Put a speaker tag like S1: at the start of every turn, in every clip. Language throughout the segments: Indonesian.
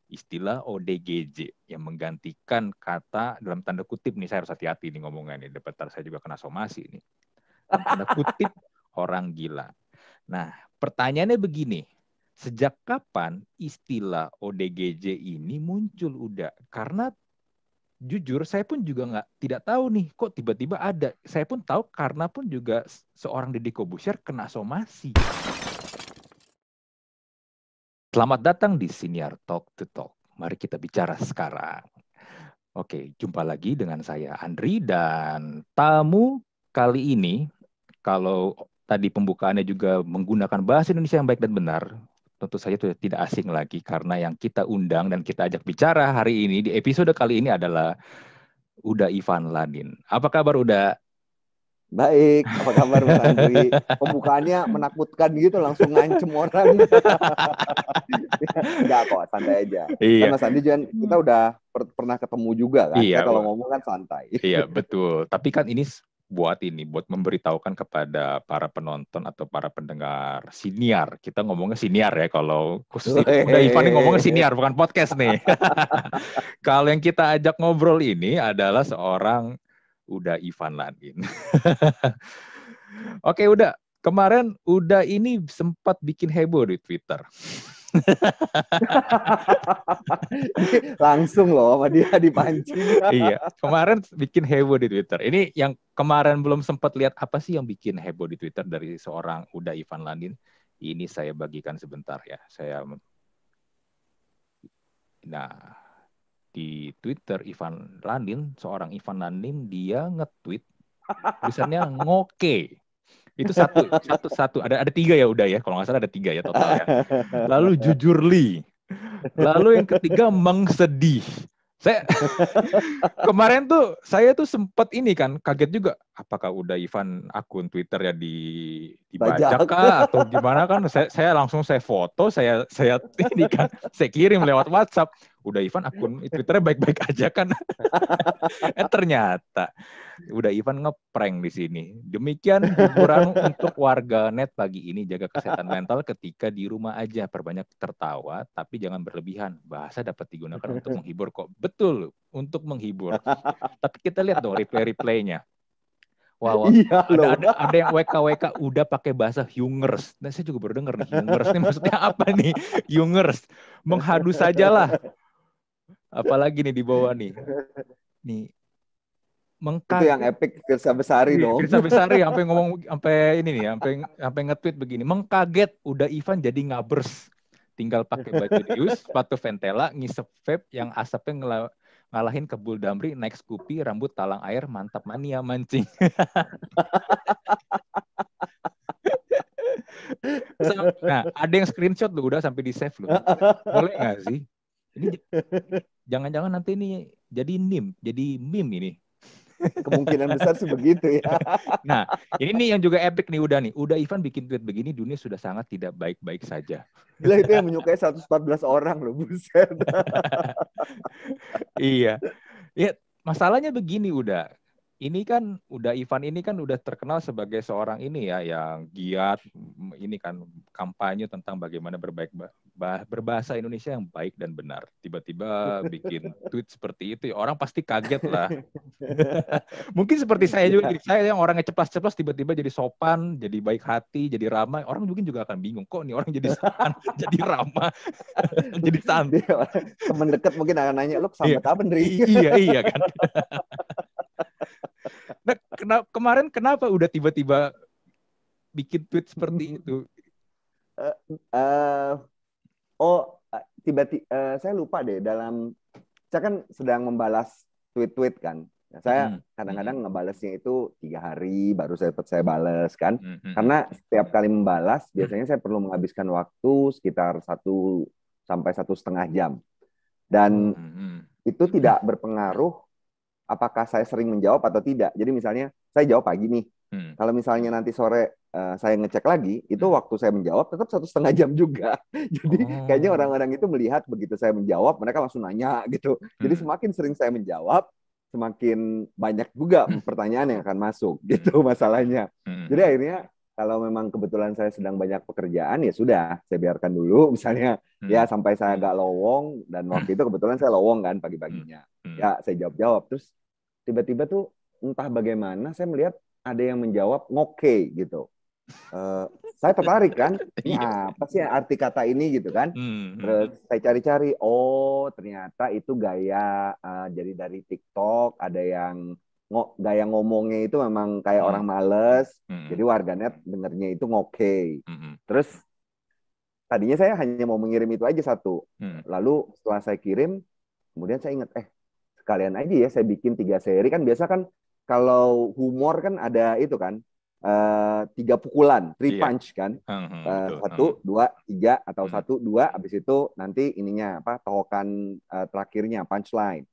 S1: istilah ODGJ yang menggantikan kata dalam tanda kutip nih, saya harus hati-hati nih ngomongnya nih, depan saya juga kena somasi nih. Dalam tanda kutip orang gila. Nah, pertanyaannya begini. Sejak kapan istilah ODGJ ini muncul udah? Karena jujur saya pun juga tidak tahu nih kok tiba-tiba ada. Saya pun tahu karena pun juga seorang Deddy Corbuzier kena somasi. Selamat datang di Siniar Talk to Talk. Mari kita bicara sekarang. Oke, jumpa lagi dengan saya Andri dan tamu kali ini, kalau tadi pembukaannya juga menggunakan bahasa Indonesia yang baik dan benar, tentu saja tidak asing lagi karena yang kita undang dan kita ajak bicara hari ini di episode kali ini adalah Uda Ivan Ladin. Apa kabar Uda?
S2: Baik, apa kabar Mas Andri? Pembukaannya menakutkan gitu, langsung ngancem orang. Enggak kok, santai aja. Kan
S1: Iya,
S2: Mas Andri juga kita udah pernah ketemu juga kan.
S1: iya,
S2: Saya kalau ngomong kan santai.
S1: iya betul. Tapi kan ini buat memberitahukan kepada para penonton atau para pendengar siniar. Kita ngomongnya siniar ya, kalau khusus udah Ivan ini ngomongnya siniar, bukan podcast nih. Kalau yang kita ajak ngobrol ini adalah seorang Uda Ivan Ladin. Oke, udah. Kemarin Uda ini sempat bikin heboh di Twitter.
S2: Langsung loh sama dia dipancing.
S1: Iya, kemarin bikin heboh di Twitter. Ini yang kemarin belum sempat lihat apa sih yang bikin heboh di Twitter dari seorang Uda Ivan Ladin. Ini saya bagikan sebentar ya. Nah, di Twitter seorang Ivan Ladin, dia nge-tweet tulisannya ngoke. Itu satu ada tiga ya udah ya, kalau nggak salah ada tiga ya total ya. Lalu jujurli, lalu yang ketiga mengsedih. Kemarin tuh saya tuh sempat ini kan kaget juga, apakah udah Ivan akun Twitter ya dibajak
S2: Bajak.
S1: kah atau gimana kan? Saya langsung foto, saya ini kan saya kirim lewat WhatsApp. Udah Ivan akun Twitternya baik-baik aja kan? Ternyata udah Ivan ngeprank di sini. Demikian hiburan untuk warga net pagi ini. Jaga kesehatan mental ketika di rumah aja. Perbanyak tertawa, tapi jangan berlebihan. Bahasa dapat digunakan untuk menghibur kok. Betul, untuk menghibur. Tapi kita lihat dong replay-replaynya. Wow,
S2: Iya loh.
S1: ada yang WK udah pakai bahasa humors. Nah, saya juga baru dengar nih humors. Ini maksudnya apa nih? Humors. Menghadu sajalah. Apalagi nih di bawah nih. Nih,
S2: Itu yang
S1: mengkaget.
S2: epic Firsa Besari dong.
S1: Firsa Besari sampai ngomong, sampai ini nih, sampai nge-tweet begini, mengkaget udah Ivan jadi ngabers, tinggal pakai baju dius, sepatu Ventela, ngisep vape yang asapnya ngalahin Kebul Damri, naik Scoopy, rambut talang air, mantap mania mancing. Nah, ada yang screenshot loh, udah sampai di save loh. Boleh nggak sih? Ini jangan-jangan nanti ini jadi meme ini.
S2: Kemungkinan besar sih begitu ya.
S1: Nah, ini nih yang juga epic nih udah nih. Udah Ivan bikin tweet begini, dunia sudah sangat tidak baik-baik saja.
S2: Gila, itu yang menyukai 114 orang loh, buset.
S1: Iya. Ya, masalahnya begini udah. Ini kan Ivan ini kan udah terkenal sebagai seorang ini ya yang giat ini kan kampanye tentang bagaimana berbahasa Indonesia yang baik dan benar. Tiba-tiba bikin tweet seperti itu, ya orang pasti kaget lah. Mungkin seperti saya juga, saya yang orangnya ceplas-ceplas tiba-tiba jadi sopan, jadi baik hati, jadi ramah. Orang mungkin juga akan bingung, kok nih orang jadi sopan, jadi ramah, jadi santai.
S2: Temen dekat mungkin akan nanya, lo kesambet apa, Ndri?
S1: Iya kan. Nah, kemarin kenapa udah tiba-tiba bikin tweet seperti itu?
S2: Tiba-tiba saya lupa deh, saya kan sedang membalas tweet-tweet kan. Saya kadang-kadang ngebalesnya itu 3 hari baru saya balas kan. Karena setiap kali membalas biasanya saya perlu menghabiskan waktu sekitar 1 sampai 1,5 jam. Dan itu tidak berpengaruh apakah saya sering menjawab atau tidak. Jadi misalnya saya jawab pagi nih. Kalau misalnya nanti sore saya ngecek lagi, itu waktu saya menjawab tetap 1,5 jam juga. Jadi kayaknya orang-orang itu melihat begitu saya menjawab, mereka langsung nanya gitu. Jadi semakin sering saya menjawab, semakin banyak juga pertanyaan yang akan masuk gitu masalahnya. Jadi akhirnya kalau memang kebetulan saya sedang banyak pekerjaan ya sudah saya biarkan dulu misalnya ya sampai saya agak lowong dan waktu itu kebetulan saya lowong kan pagi-paginya ya saya jawab terus tiba-tiba tuh entah bagaimana saya melihat ada yang menjawab ngoke gitu. Saya tertarik kan ini apa sih arti kata ini gitu kan terus saya cari-cari oh ternyata itu gaya jadi dari TikTok ada yang gaya ngomongnya itu memang kayak orang males. Jadi warganet dengernya itu ngoke. Terus tadinya saya hanya mau mengirim itu aja satu. Lalu setelah saya kirim, kemudian saya ingat, sekalian aja ya saya bikin 3 seri. Kan biasa kan kalau humor kan ada itu kan, 3 pukulan, 3 punch kan. 1, 2, 3, atau 1, 2, habis itu nanti ininya, tokokan terakhirnya, punchline.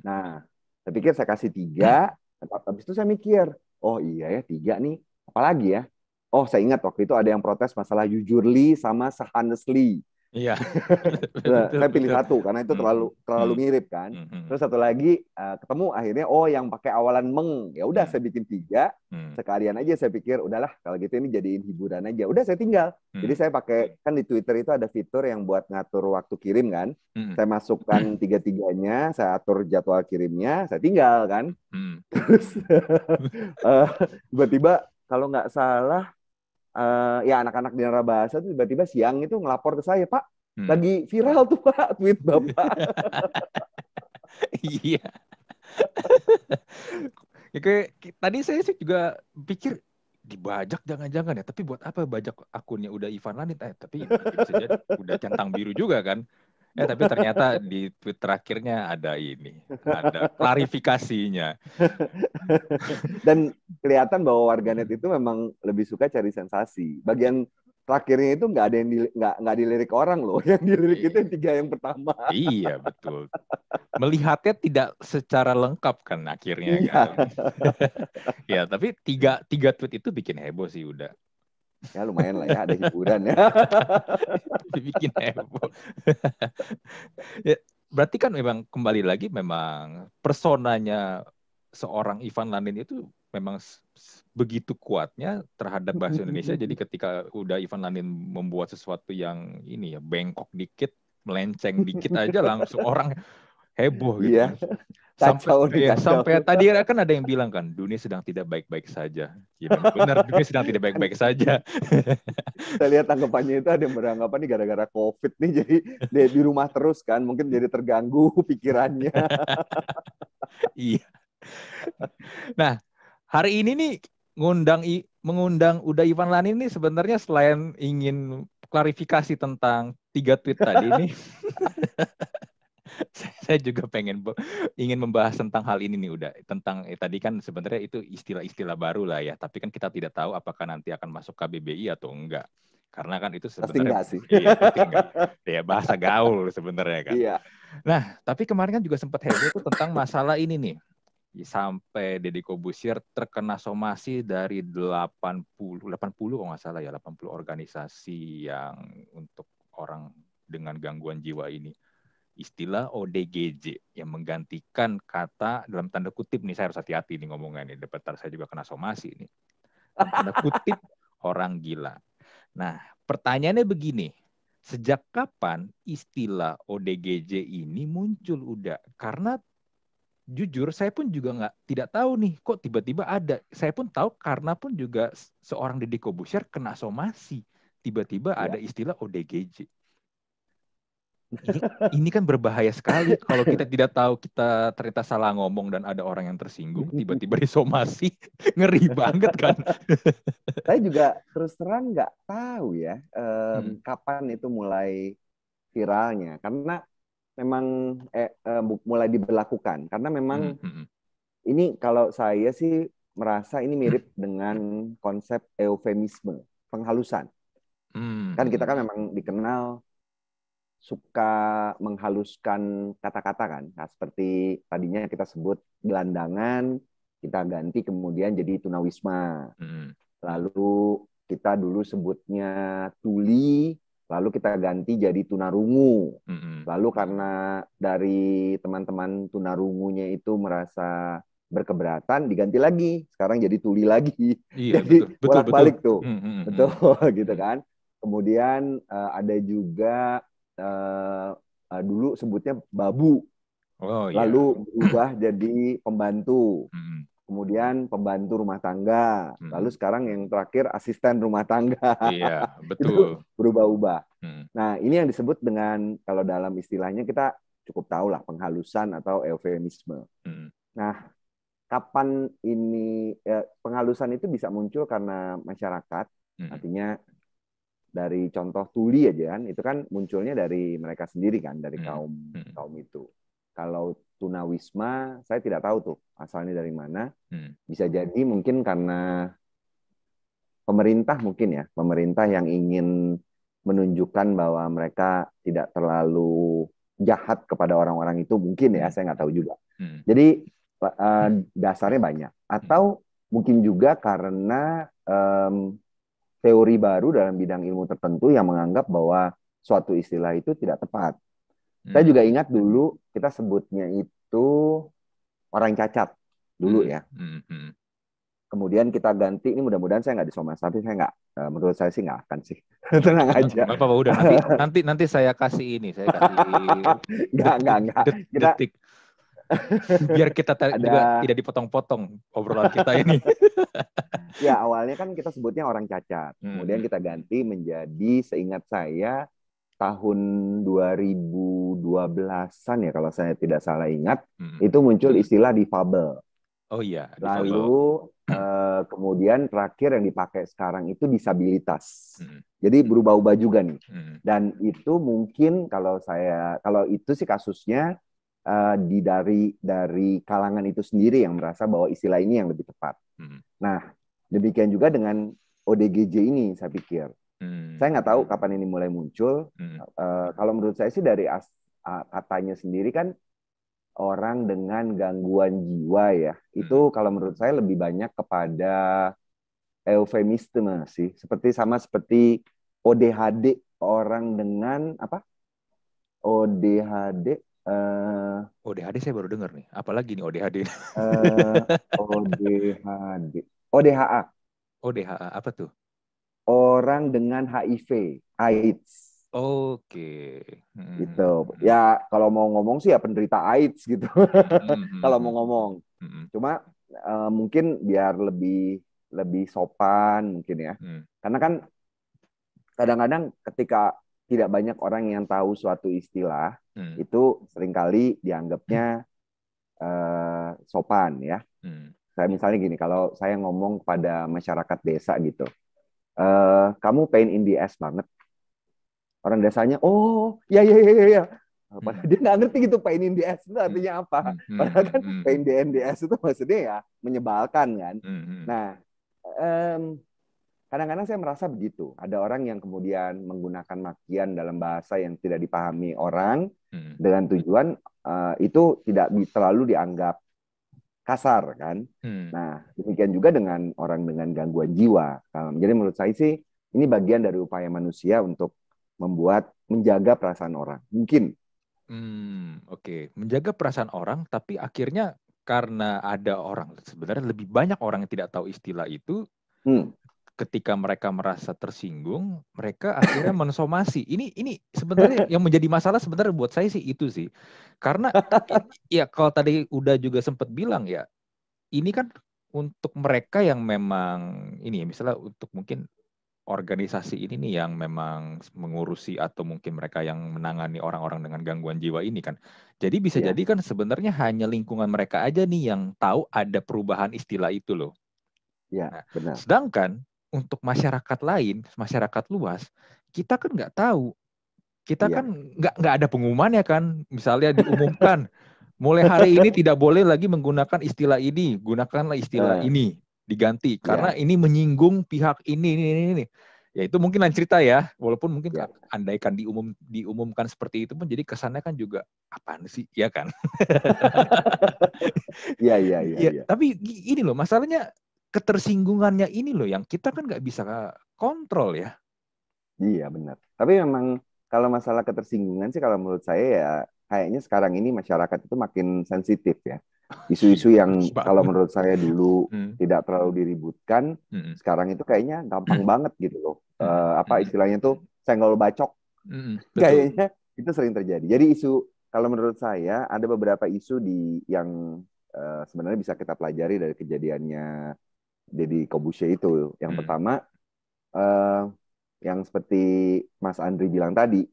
S2: Nah, saya pikir saya kasih 3, habis itu saya mikir, oh iya ya 3 nih, apalagi ya? Oh saya ingat waktu itu ada yang protes masalah jujurly sama sehonestly.
S1: Iya.
S2: Saya pilih satu karena itu terlalu mirip kan. Terus satu lagi ketemu akhirnya yang pakai awalan meng. Ya udah saya bikin 3 sekalian aja saya pikir udahlah kalau gitu ini jadiin hiburan aja. Udah saya tinggal. Jadi saya pakai kan di Twitter itu ada fitur yang buat ngatur waktu kirim kan. Saya masukkan 3-3-nya, saya atur jadwal kirimnya, saya tinggal kan. Terus tiba-tiba kalau nggak salah ya anak-anak di Narabahasa tuh tiba-tiba siang itu ngelapor ke saya, Pak, lagi viral tuh Pak tweet Bapak.
S1: Iya. Tadi saya sih juga pikir dibajak jangan-jangan ya, tapi buat apa bajak akunnya udah Ivan Lanit? Tapi bisa jadi udah centang biru juga kan. Tapi ternyata di tweet terakhirnya ada klarifikasinya.
S2: Dan kelihatan bahwa warganet itu memang lebih suka cari sensasi. Bagian terakhirnya itu nggak ada yang nggak dilirik orang loh, yang dilirik itu yang 3 yang pertama.
S1: Iya betul. Melihatnya tidak secara lengkap kan akhirnya kan. Ya tapi 3 tweet itu bikin heboh sih udah.
S2: Ya lumayan lah ya ada hiburan ya.
S1: Bikin heboh. Ya, berarti kan memang kembali lagi memang personanya seorang Ivan Lanin itu memang begitu kuatnya terhadap bahasa Indonesia. Jadi ketika udah Ivan Lanin membuat sesuatu yang ini ya bengkok dikit, melenceng dikit aja langsung orang heboh gitu kan. Sampai tadi kan ada yang bilang kan dunia sedang tidak baik-baik saja. Ya benar, dunia sedang tidak baik-baik saja.
S2: Saya lihat tanggapannya itu ada yang beranggapan nih gara-gara COVID nih jadi dia di rumah terus kan, mungkin jadi terganggu pikirannya.
S1: Iya. Nah, hari ini nih mengundang udah Ivan Lanin nih sebenarnya selain ingin klarifikasi tentang 3 tweet tadi nih. Saya juga ingin membahas tentang hal ini nih udah tentang tadi kan sebenarnya itu istilah-istilah baru lah ya, tapi kan kita tidak tahu apakah nanti akan masuk KBBI atau enggak. Karena kan itu sebenarnya
S2: pasti
S1: enggak. Ya bahasa gaul sebenarnya kan.
S2: Iya.
S1: Nah, tapi kemarin kan juga sempat heboh tuh tentang masalah ini nih. Sampai Deddy Corbuzier terkena somasi dari 80 kalau nggak salah ya, 80 organisasi yang untuk orang dengan gangguan jiwa ini. Istilah ODGJ yang menggantikan kata dalam tanda kutip nih, saya harus hati-hati nih ngomongnya nih, depan saya juga kena somasi nih. Dalam tanda kutip orang gila. Nah, pertanyaannya begini, sejak kapan istilah ODGJ ini muncul udah? Karena jujur saya pun juga tidak tahu nih kok tiba-tiba ada. Saya pun tahu karena pun juga seorang Deddy Corbuzier kena somasi. Tiba-tiba ada istilah ODGJ. Ini kan berbahaya sekali kalau kita tidak tahu kita ternyata salah ngomong dan ada orang yang tersinggung tiba-tiba disomasi. Ngeri banget kan.
S2: Saya juga terus terang nggak tahu ya kapan itu mulai viralnya karena memang mulai diberlakukan karena memang ini kalau saya sih merasa ini mirip dengan konsep eufemisme, penghalusan. Kan kita kan memang dikenal suka menghaluskan kata-kata kan. Nah, seperti tadinya kita sebut gelandangan, kita ganti kemudian jadi tunawisma. Lalu kita dulu sebutnya tuli, lalu kita ganti jadi tunarungu. Lalu karena dari teman-teman tunarungunya itu merasa berkeberatan, diganti lagi. Sekarang jadi tuli lagi.
S1: Iya,
S2: Jadi bolak-balik
S1: betul.
S2: tuh. Betul, gitu kan. Kemudian ada juga dulu sebutnya babu.
S1: Oh iya.
S2: Lalu berubah jadi pembantu. Kemudian pembantu rumah tangga. Lalu sekarang yang terakhir asisten rumah tangga.
S1: Iya,
S2: Itu
S1: betul.
S2: berubah-ubah. Nah, ini yang disebut dengan, kalau dalam istilahnya kita cukup tahu lah, penghalusan atau eufemisme. Nah, kapan ini penghalusan itu bisa muncul karena masyarakat, artinya dari contoh tuli aja kan, itu kan munculnya dari mereka sendiri kan, dari kaum itu. Kalau tunawisma, saya tidak tahu tuh asalnya dari mana. Bisa jadi mungkin karena pemerintah mungkin ya, pemerintah yang ingin menunjukkan bahwa mereka tidak terlalu jahat kepada orang-orang itu mungkin ya, saya nggak tahu juga. Jadi dasarnya banyak. Atau mungkin juga karena teori baru dalam bidang ilmu tertentu yang menganggap bahwa suatu istilah itu tidak tepat. Saya juga ingat dulu kita sebutnya itu orang cacat dulu ya. Kemudian kita ganti, ini mudah-mudahan saya nggak disomasi, tapi saya nggak, menurut saya sih nggak akan sih. Tenang aja.
S1: Nggak apa-apa, udah nanti saya kasih ini, saya kasih
S2: nggak.
S1: Detik. Biar kita juga tidak dipotong-potong obrolan kita ini.
S2: Ya, awalnya kan kita sebutnya orang cacat. Kemudian kita ganti menjadi, seingat saya, tahun 2012-an ya, kalau saya tidak salah ingat, itu muncul istilah difabel.
S1: Oh iya,
S2: difabel. Lalu kemudian terakhir yang dipakai sekarang itu disabilitas. Jadi berubah-ubah juga nih. Dan itu mungkin kalau itu sih kasusnya dari kalangan itu sendiri yang merasa bahwa istilah ini yang lebih tepat. Nah, demikian juga dengan ODGJ ini, saya pikir. Saya nggak tahu kapan ini mulai muncul. Kalau menurut saya sih dari katanya sendiri kan, orang dengan gangguan jiwa ya, itu kalau menurut saya lebih banyak kepada eufemisme sih. Seperti ODHD, orang dengan apa? ODHD.
S1: ODHD saya baru dengar nih. Apalagi nih ODHD?
S2: ODHD. ODHA.
S1: ODHA apa tuh?
S2: Orang dengan HIV, AIDS.
S1: Oke.
S2: Gitu. Ya kalau mau ngomong sih ya penderita AIDS gitu. Kalau mau ngomong. Cuma mungkin biar lebih sopan mungkin ya. Karena kan kadang-kadang ketika tidak banyak orang yang tahu suatu istilah, itu seringkali dianggapnya sopan ya. Saya misalnya gini, kalau saya ngomong pada masyarakat desa gitu, kamu pain in the ass banget. Orang desanya, oh, ya. Padahal dia nggak ngerti gitu, pain in the ass itu artinya apa. Padahal kan pain in the ass itu maksudnya ya menyebalkan kan. Nah, kadang-kadang saya merasa begitu. Ada orang yang kemudian menggunakan makian dalam bahasa yang tidak dipahami orang dengan tujuan itu tidak terlalu dianggap kasar kan. Nah, demikian juga dengan orang dengan gangguan jiwa. Jadi menurut saya sih ini bagian dari upaya manusia untuk menjaga perasaan orang. Mungkin.
S1: Oke. Menjaga perasaan orang, tapi akhirnya karena ada orang, sebenarnya lebih banyak orang yang tidak tahu istilah itu, ketika mereka merasa tersinggung, mereka akhirnya mensomasi. Ini sebenarnya yang menjadi masalah sebenarnya buat saya sih itu sih. Karena ya kalau tadi udah juga sempat bilang ya, ini kan untuk mereka yang memang ini ya, misalnya untuk mungkin organisasi ini nih yang memang mengurusi atau mungkin mereka yang menangani orang-orang dengan gangguan jiwa ini kan. Jadi bisa jadi kan sebenarnya hanya lingkungan mereka aja nih yang tahu ada perubahan istilah itu loh.
S2: Ya, benar.
S1: Sedangkan untuk masyarakat lain, masyarakat luas, kita kan nggak tahu. Kita kan nggak ada pengumumannya kan. Misalnya diumumkan, mulai hari ini tidak boleh lagi menggunakan istilah ini, gunakanlah istilah ini. Diganti karena ini menyinggung pihak ini. Ya itu mungkin lain cerita ya, walaupun mungkin andaikan diumumkan seperti itu pun jadi kesannya kan juga apaan sih, ya kan?
S2: Iya.
S1: Tapi ini loh masalahnya, ketersinggungannya ini loh yang kita kan nggak bisa kontrol ya.
S2: Iya benar. Tapi memang kalau masalah ketersinggungan sih kalau menurut saya ya kayaknya sekarang ini masyarakat itu makin sensitif ya. Isu-isu yang kalau menurut saya dulu tidak terlalu diributkan, sekarang itu kayaknya gampang banget gitu loh. Apa istilahnya tuh senggol bacok. Kayaknya itu sering terjadi. Jadi kalau menurut saya ada beberapa isu yang sebenarnya bisa kita pelajari dari kejadiannya Deddy Corbuzier itu. Yang pertama, yang seperti Mas Andri bilang tadi,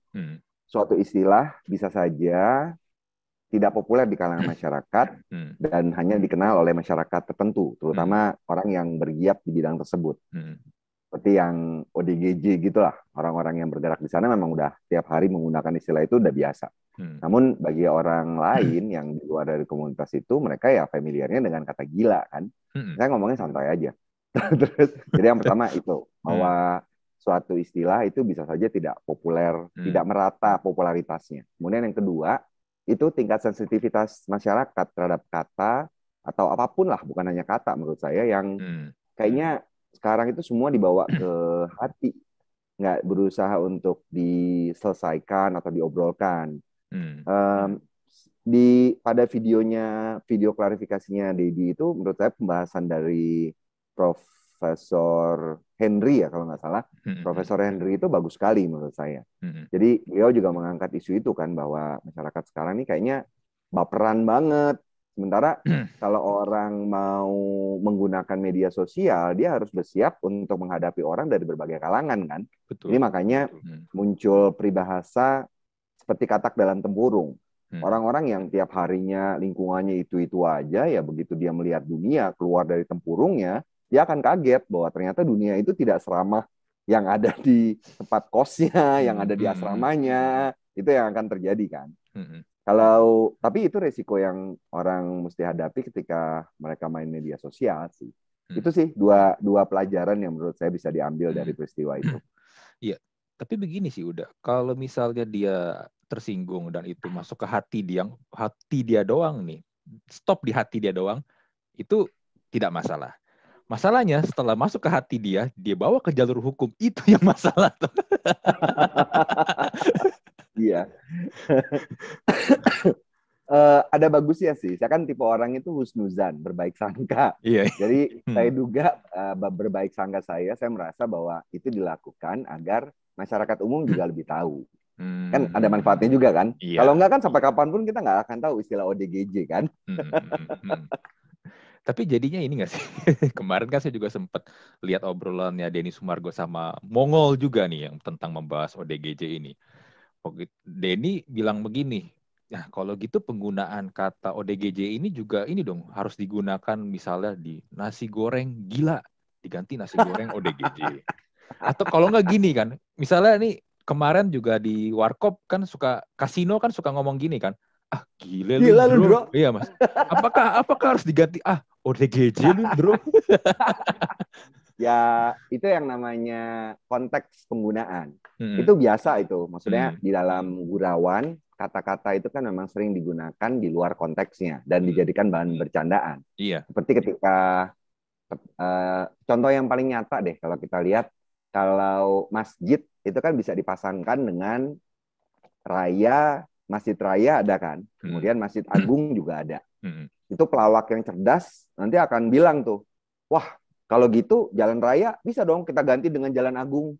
S2: suatu istilah bisa saja tidak populer di kalangan masyarakat dan hanya dikenal oleh masyarakat tertentu, terutama orang yang bergiat di bidang tersebut. Seperti yang ODGJ gitulah, orang-orang yang bergerak di sana memang udah tiap hari menggunakan istilah itu udah biasa. Namun bagi orang lain yang di luar dari komunitas itu, mereka ya familiarnya dengan kata gila kan. Saya ngomongnya santai aja. Terus, jadi yang pertama itu bahwa suatu istilah itu bisa saja tidak populer, tidak merata popularitasnya. Kemudian yang kedua, itu tingkat sensitivitas masyarakat terhadap kata atau apapun lah, bukan hanya kata menurut saya, yang kayaknya sekarang itu semua dibawa ke hati, nggak berusaha untuk diselesaikan atau diobrolkan. Pada video klarifikasinya Deddy itu menurut saya pembahasan dari Profesor Henry ya kalau nggak salah. Profesor Henry itu bagus sekali menurut saya. Jadi beliau juga mengangkat isu itu kan, bahwa masyarakat sekarang ini kayaknya baperan banget. Sementara kalau orang mau menggunakan media sosial, dia harus bersiap untuk menghadapi orang dari berbagai kalangan kan. Betul. Ini makanya muncul peribahasa seperti katak dalam tempurung. Orang-orang yang tiap harinya lingkungannya itu-itu aja, ya begitu dia melihat dunia keluar dari tempurungnya, dia akan kaget bahwa ternyata dunia itu tidak seramah yang ada di tempat kosnya, yang ada di asramanya. Itu yang akan terjadi kan. Tapi itu resiko yang orang mesti hadapi ketika mereka main media sosial sih. Itu sih dua pelajaran yang menurut saya bisa diambil dari peristiwa itu.
S1: Iya, tapi begini sih udah, kalau misalnya dia tersinggung dan itu masuk ke hati dia doang nih, stop di hati dia doang, itu tidak masalah. Masalahnya setelah masuk ke hati dia bawa ke jalur hukum, itu yang masalah tuh.
S2: Iya. Ada bagusnya sih. Saya kan tipe orang itu husnuzan, berbaik sangka.
S1: Iya.
S2: Jadi saya duga berbaik sangka saya merasa bahwa itu dilakukan agar masyarakat umum juga lebih tahu. Kan ada manfaatnya juga kan. Iya. Kalau enggak kan sampai kapanpun kita nggak akan tahu istilah ODGJ kan.
S1: Tapi jadinya ini nggak sih? Kemarin kan saya juga sempat lihat obrolannya Denny Sumargo sama Mongol juga nih yang tentang membahas ODGJ ini. Denny bilang begini, nah kalau gitu penggunaan kata ODGJ ini juga ini dong harus digunakan misalnya di nasi goreng gila, diganti nasi goreng ODGJ. Atau kalau nggak gini kan, misalnya nih kemarin juga di Warkop kan kasino kan suka ngomong gini kan, gila lu bro. Iya mas, apakah harus diganti ODGJ lu bro?
S2: Ya itu yang namanya konteks penggunaan. Itu biasa itu, maksudnya di dalam gurauan kata-kata itu kan memang sering digunakan di luar konteksnya dan dijadikan bahan bercandaan.
S1: Iya.
S2: Seperti ketika contoh yang paling nyata deh kalau kita lihat, kalau masjid itu kan bisa dipasangkan dengan masjid raya ada kan, kemudian masjid agung juga ada. Itu pelawak yang cerdas nanti akan bilang tuh, wah kalau gitu jalan raya bisa dong kita ganti dengan jalan agung.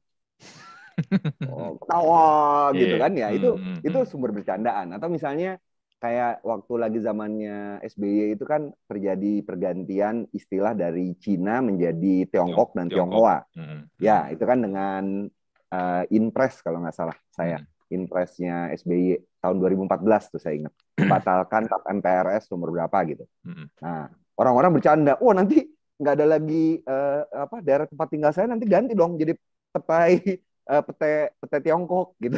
S2: Ketawa gitu kan ya. Itu sumber bercandaan. Atau misalnya kayak waktu lagi zamannya SBY itu kan terjadi pergantian istilah dari Cina menjadi Tiongkok dan Tionghoa. Ya, itu kan dengan Inpres kalau nggak salah saya. Inpresnya SBY tahun 2014 tuh saya ingat. Membatalkan TAP MPRS nomor berapa gitu. Nah, orang-orang bercanda, nanti nggak ada lagi daerah tempat tinggal saya, nanti ganti dong jadi pete Tiongkok gitu.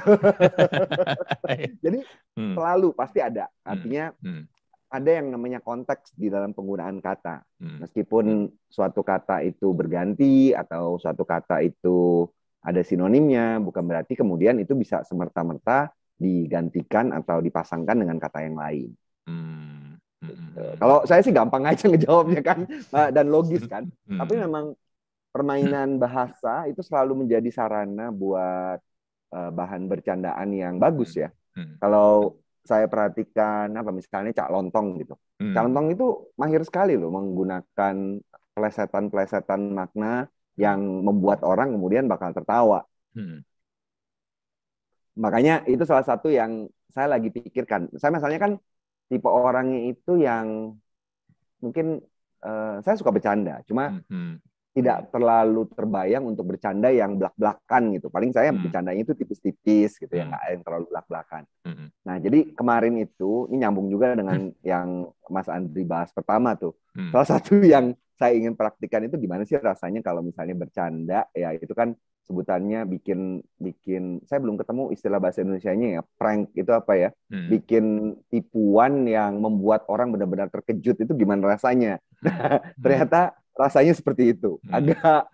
S2: Jadi selalu pasti ada. Artinya ada yang namanya konteks di dalam penggunaan kata. Meskipun suatu kata itu berganti atau suatu kata itu ada sinonimnya, bukan berarti kemudian itu bisa semerta-merta digantikan atau dipasangkan dengan kata yang lain. Kalau saya sih gampang aja ngejawabnya kan, dan logis kan. Tapi memang permainan bahasa itu selalu menjadi sarana buat bahan bercandaan yang bagus ya. Kalau saya perhatikan apa misalnya Cak Lontong gitu. Cak Lontong itu mahir sekali loh menggunakan plesetan-plesetan makna yang membuat orang kemudian bakal tertawa. Makanya itu salah satu yang saya lagi pikirkan. Saya misalnya kan tipe orangnya itu yang mungkin saya suka bercanda, cuma tidak terlalu terbayang untuk bercanda yang belak-belakan gitu. Paling saya bercandanya itu tipis-tipis gitu ya, nggak yang terlalu belak-belakan. Nah, jadi kemarin itu, ini nyambung juga dengan yang Mas Andri bahas pertama tuh. Salah satu yang saya ingin praktikan itu gimana sih rasanya kalau misalnya bercanda, ya itu kan sebutannya bikin saya belum ketemu istilah bahasa Indonesianya ya, prank itu apa ya? Bikin tipuan yang membuat orang benar-benar terkejut itu gimana rasanya? Ternyata rasanya seperti itu. Agak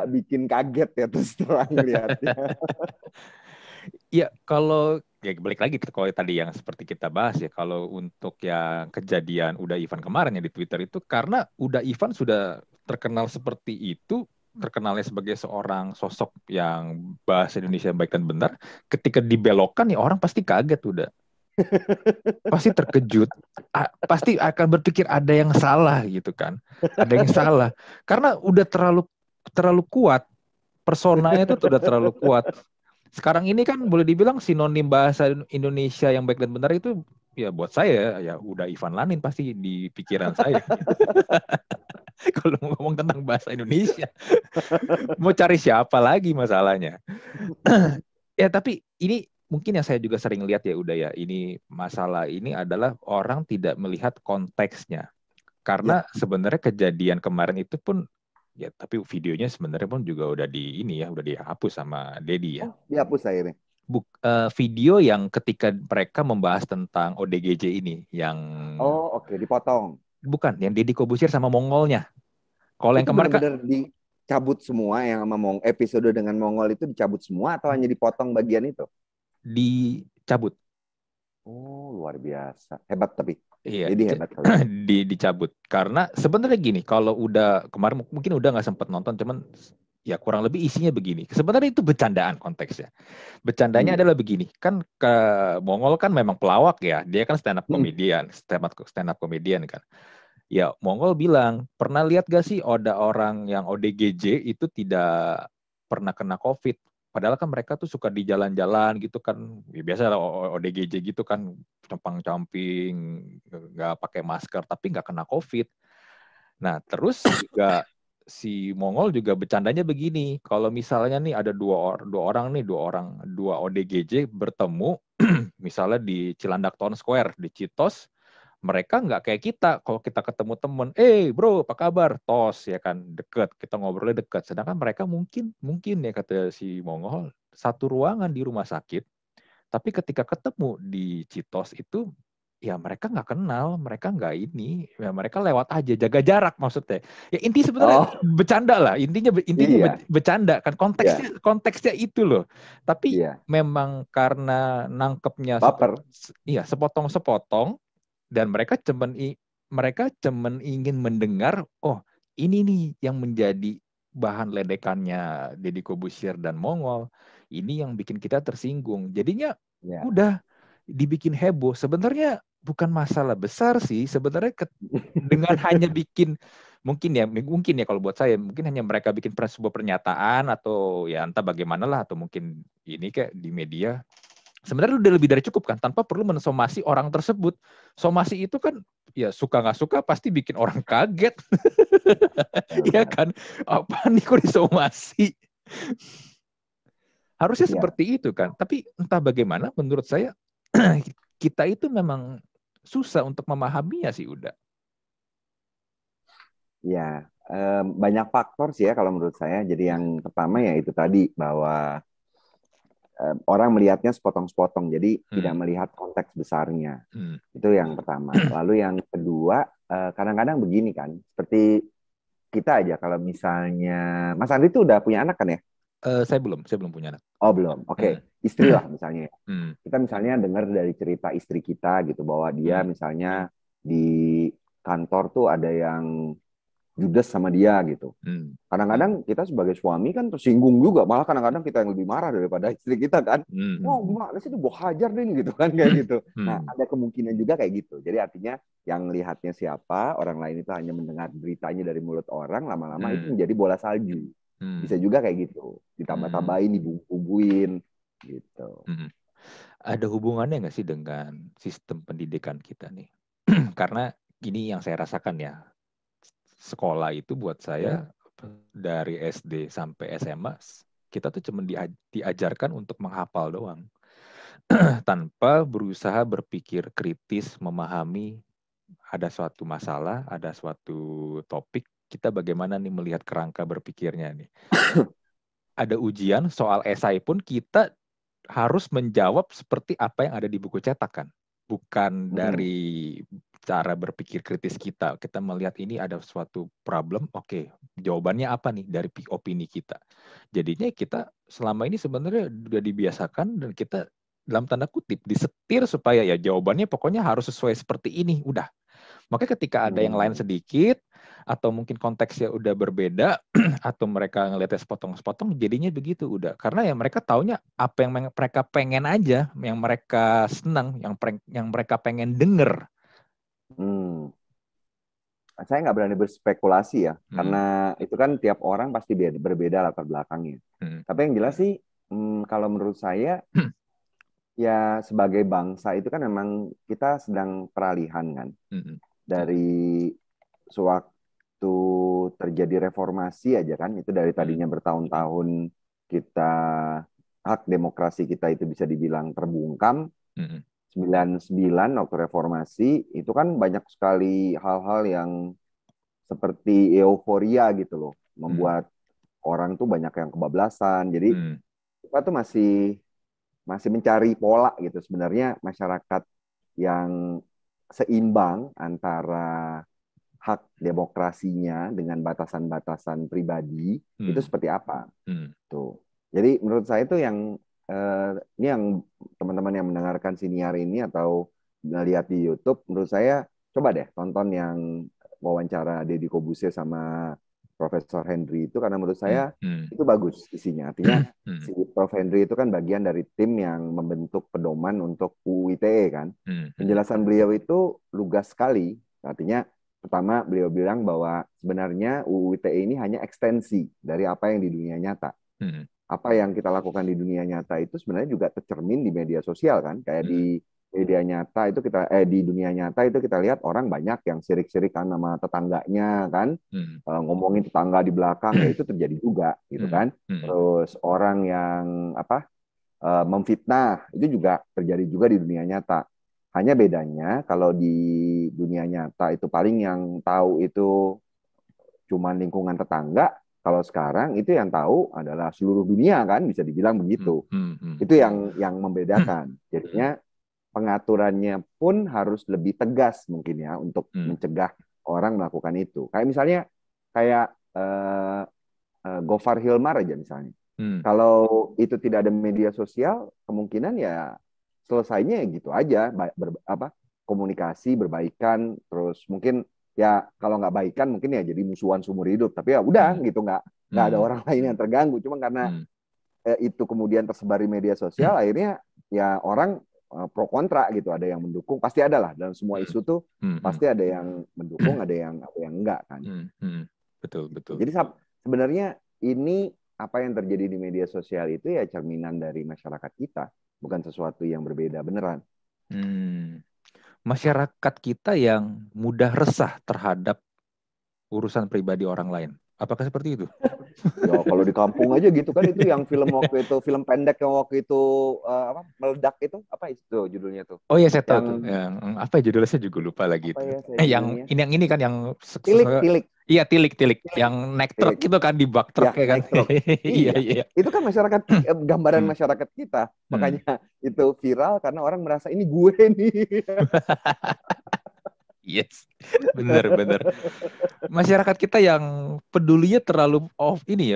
S2: bikin kaget ya terus terang lihatnya.
S1: Iya, kalau ya balik lagi kalau tadi yang seperti kita bahas ya, kalau untuk yang kejadian Uda Ivan kemarin ya di Twitter itu karena Uda Ivan sudah terkenal seperti itu, terkenalnya sebagai seorang sosok yang bahasa Indonesia yang baik dan benar, ketika dibelokkan ya orang pasti kaget udah. Pasti terkejut, pasti akan berpikir ada yang salah gitu kan, ada yang salah karena udah terlalu kuat, personanya itu udah terlalu kuat. Sekarang ini kan boleh dibilang sinonim bahasa Indonesia yang baik dan benar itu ya buat saya ya udah Ivan Lanin pasti di pikiran saya. Kalau ngomong tentang bahasa Indonesia, mau cari siapa lagi masalahnya? Ya tapi ini mungkin yang saya juga sering lihat ya udah ya, ini masalah ini adalah orang tidak melihat konteksnya. Karena sebenarnya kejadian kemarin itu pun ya tapi videonya sebenarnya pun juga udah udah dihapus sama Dedi ya.
S2: Oh, dihapus akhirnya.
S1: Video yang ketika mereka membahas tentang ODGJ ini yang
S2: oke, dipotong.
S1: Bukan, yang Deddy Corbuzier sama Mongolnya. Kalau yang
S2: Itu
S1: kemarin kan
S2: benar-benar dicabut semua yang sama episode dengan Mongol itu dicabut semua atau hanya dipotong bagian itu?
S1: Dicabut.
S2: Oh, luar biasa. Hebat tapi.
S1: Iya,
S2: Jadi hebat kalau
S1: dicabut. Karena sebenarnya gini, kalau udah kemarin mungkin udah nggak sempat nonton, cuman ya kurang lebih isinya begini. Sebenarnya itu bercandaan konteksnya. Bercandanya adalah begini, kan ke Mongol kan memang pelawak ya, dia kan stand up comedian kan. Ya Mongol bilang, pernah lihat gak sih ada orang yang ODGJ itu tidak pernah kena COVID? Padahal kan mereka tuh suka di jalan-jalan gitu kan, ya biasa ODGJ gitu kan, campang-camping, nggak pakai masker, tapi nggak kena COVID. Nah terus juga si Mongol juga bercandanya begini, kalau misalnya nih ada dua ODGJ bertemu, misalnya di Cilandak Town Square di Citos, mereka nggak kayak kita. Kalau kita ketemu temen, bro apa kabar, tos ya kan, deket, kita ngobrolnya deket. Sedangkan mereka mungkin ya kata si Mongol, satu ruangan di rumah sakit, tapi ketika ketemu di Citos itu ya mereka nggak kenal, mereka nggak ini, ya mereka lewat aja, jaga jarak maksudnya. Ya inti sebenarnya bercanda lah, intinya bercanda kan, konteksnya itu loh. Tapi memang karena nangkepnya sepotong-sepotong, dan mereka cuman ingin mendengar, oh ini nih yang menjadi bahan ledekannya Deddy Corbuzier dan Mongol, ini yang bikin kita tersinggung. Jadinya udah dibikin heboh. Sebenarnya bukan masalah besar sih, sebenarnya dengan hanya bikin mungkin ya kalau buat saya mungkin hanya mereka bikin sebuah pernyataan atau ya entah bagaimana lah, atau mungkin ini kayak di media. Sebenarnya udah lebih dari cukup kan, tanpa perlu mensomasi orang tersebut. Somasi itu kan ya suka nggak suka pasti bikin orang kaget. Iya kan, apa nih kok disomasi? Harusnya seperti itu kan. Tapi entah bagaimana menurut saya kita itu memang susah untuk memahaminya sih udah.
S2: Ya, banyak faktor sih ya kalau menurut saya. Jadi yang pertama ya itu tadi bahwa orang melihatnya sepotong-sepotong, jadi tidak melihat konteks besarnya. Itu yang pertama. Lalu yang kedua, kadang-kadang begini kan, seperti kita aja kalau misalnya, Mas Andri itu udah punya anak kan ya?
S1: Saya belum punya anak.
S2: Oh belum, oke. Istri lah misalnya. Kita misalnya dengar dari cerita istri kita gitu, bahwa dia misalnya di kantor tuh ada yang judes sama dia gitu. Kadang-kadang kita sebagai suami kan tersinggung juga, malah kadang-kadang kita yang lebih marah daripada istri kita kan. Wow, gimana sih, gue hajar deh gitu kan, kayak gitu. Nah, ada kemungkinan juga kayak gitu. Jadi artinya yang lihatnya siapa, orang lain itu hanya mendengar beritanya dari mulut orang, lama-lama itu menjadi bola salju. Bisa juga kayak gitu, ditambah-tambahin, dibumbuin gitu.
S1: Ada hubungannya nggak sih dengan sistem pendidikan kita nih? Karena ini yang saya rasakan ya, sekolah itu buat saya dari SD sampai SMA kita tuh cuma diajarkan untuk menghafal doang tanpa berusaha berpikir kritis, memahami ada suatu masalah, ada suatu topik, kita bagaimana nih melihat kerangka berpikirnya nih. Ada ujian soal esai pun kita harus menjawab seperti apa yang ada di buku cetak kan, bukan dari cara berpikir kritis kita. Kita melihat ini ada suatu problem, oke, jawabannya apa nih dari opini kita. Jadinya kita selama ini sebenarnya udah dibiasakan dan kita dalam tanda kutip disetir supaya ya jawabannya pokoknya harus sesuai seperti ini, udah. Makanya ketika ada yang lain sedikit atau mungkin konteksnya udah berbeda atau mereka ngeliatnya sepotong-sepotong, jadinya begitu udah. Karena ya mereka taunya apa yang mereka pengen aja, yang mereka senang, yang mereka pengen denger.
S2: Saya nggak berani berspekulasi ya, karena itu kan tiap orang pasti berbeda latar belakangnya. Tapi yang jelas sih, kalau menurut saya, ya sebagai bangsa itu kan memang kita sedang peralihan kan. Dari sewaktu terjadi reformasi aja kan, itu dari tadinya bertahun-tahun kita, hak demokrasi kita itu bisa dibilang terbungkam. 99 waktu reformasi itu kan banyak sekali hal-hal yang seperti euforia gitu loh, membuat orang tuh banyak yang kebablasan. Jadi kita tuh masih mencari pola gitu sebenarnya, masyarakat yang seimbang antara hak demokrasinya dengan batasan-batasan pribadi itu seperti apa. Tuh. Jadi menurut saya itu yang ini yang teman-teman yang mendengarkan siniar ini atau lihat di YouTube, menurut saya coba deh tonton yang wawancara Deddy Corbuzier sama Profesor Henry itu, karena menurut saya itu bagus isinya. Artinya si Prof. Henry itu kan bagian dari tim yang membentuk pedoman untuk UU ITE kan. Penjelasan beliau itu lugas sekali. Artinya pertama beliau bilang bahwa sebenarnya UU ITE ini hanya ekstensi dari apa yang di dunia nyata. Apa yang kita lakukan di dunia nyata itu sebenarnya juga tercermin di media sosial kan. Kayak di media nyata itu di dunia nyata itu kita lihat orang banyak yang sirik-sirikan sama tetangganya kan, ngomongin tetangga di belakang, ya itu terjadi juga gitu kan. Terus orang yang memfitnah itu juga terjadi juga di dunia nyata. Hanya bedanya kalau di dunia nyata itu paling yang tahu itu cuma lingkungan tetangga, kalau sekarang itu yang tahu adalah seluruh dunia kan, bisa dibilang begitu. Itu yang membedakan. Jadinya pengaturannya pun harus lebih tegas mungkin ya untuk mencegah orang melakukan itu. Kayak misalnya Gofar Hilmar aja misalnya. Kalau itu tidak ada media sosial, kemungkinan ya selesainya gitu aja, komunikasi, berbaikan, terus mungkin ya kalau nggak baikan mungkin ya jadi musuhan seumur hidup. Tapi ya udah gitu, nggak ada orang lain yang terganggu. Cuma karena itu kemudian tersebar di media sosial, akhirnya ya orang pro kontra gitu, ada yang mendukung, pasti ada lah dalam semua isu tuh, pasti ada yang mendukung, ada yang enggak kan.
S1: Betul.
S2: Jadi sebenarnya ini apa yang terjadi di media sosial itu ya cerminan dari masyarakat kita, bukan sesuatu yang berbeda beneran.
S1: Masyarakat kita yang mudah resah terhadap urusan pribadi orang lain. Apakah seperti itu?
S2: Ya kalau di kampung aja gitu kan, itu yang film waktu itu, film pendek yang waktu itu meledak itu, apa itu judulnya tuh?
S1: Oh iya saya tahu tuh. Yang apa ya judulnya, saya juga lupa lagi itu.
S2: Ya,
S1: yang ini kan yang
S2: Tilik.
S1: Iya, tilik yang naik truk itu kan, di bak truk ya kan.
S2: Iya. Itu kan masyarakat, gambaran masyarakat kita. Makanya itu viral karena orang merasa ini gue nih.
S1: Yes, benar. Masyarakat kita yang pedulinya terlalu